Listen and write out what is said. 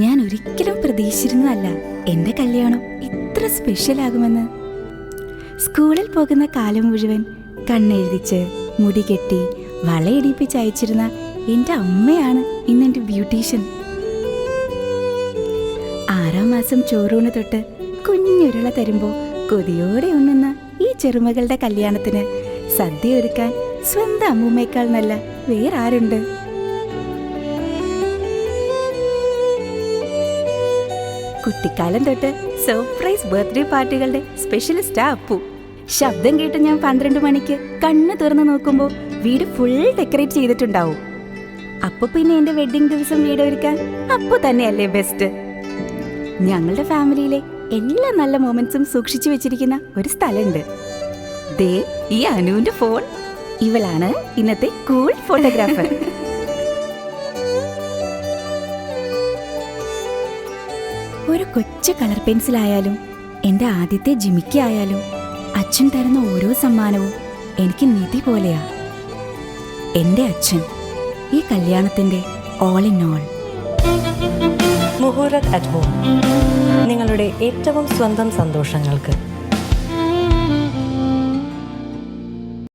ഞാൻ ഒരിക്കലും പ്രതീക്ഷിച്ചിരുന്നതല്ല എന്റെ കല്യാണം ഇത്ര സ്പെഷ്യൽ ആകുമെന്ന്. സ്കൂളിൽ പോകുന്ന കാലം മുഴുവൻ കണ്ണെഴുതിച്ച് മുടി കെട്ടി വളയിടിപ്പിച്ച് അയച്ചിരുന്ന എൻ്റെ അമ്മയാണ് ഇന്നെൻ്റെ ബ്യൂട്ടീഷ്യൻ. 6-ാം മാസം ചോറൂണ് തൊട്ട് കുഞ്ഞുരുള തരുമ്പോൾ കൊതിയോടെ ഉണ്ണുന്ന ഈ ചെറുമകളുടെ കല്യാണത്തിന് സദ്യ ഒരുക്കാൻ സ്വന്തം അമ്മൂമ്മയേക്കാൾ നല്ല വേറെ ആരുണ്ട്? കുട്ടിക്കാലം തൊട്ട് സർപ്രൈസ് ബർത്ത്ഡേ പാർട്ടികളുടെ സ്പെഷ്യലിസ്റ്റാ അപ്പു. ശബ്ദം കേട്ട് ഞാൻ 12 മണിക്ക് കണ്ണ് തുറന്ന് നോക്കുമ്പോൾ വീട് ഫുൾ ഡെക്കറേറ്റ് ചെയ്തിട്ടുണ്ടാവും. അപ്പൊ പിന്നെ എന്റെ വെഡിങ് ദിവസം വീട് ഒരുക്കാൻ അപ്പു തന്നെയല്ലേ ബെസ്റ്റ്. ഞങ്ങളുടെ ഫാമിലിയിലെ എല്ലാ നല്ല മൊമെന്റ്സും സൂക്ഷിച്ചു വെച്ചിരിക്കുന്ന ഒരു സ്ഥലമുണ്ട്. ദേ ഈ അനുവിന്റെ ഫോൺ. ഇവളാണ് ഇന്നത്തെ കൂൾ ഫോട്ടോഗ്രാഫർ. ഒരു കൊച്ചു കളർ പെൻസിലായാലും എൻ്റെ ആദ്യത്തെ ജിമിക്കി ആയാലും അച്ഛൻ തരുന്ന ഓരോ സമ്മാനവും എനിക്ക് നിധി പോലെയാ. എൻ്റെ അച്ഛൻ ഈ കല്യാണത്തിൻ്റെ all in all. Muhurat at home, നിങ്ങളുടെ ഏറ്റവും സ്വന്തം സന്തോഷങ്ങൾക്ക്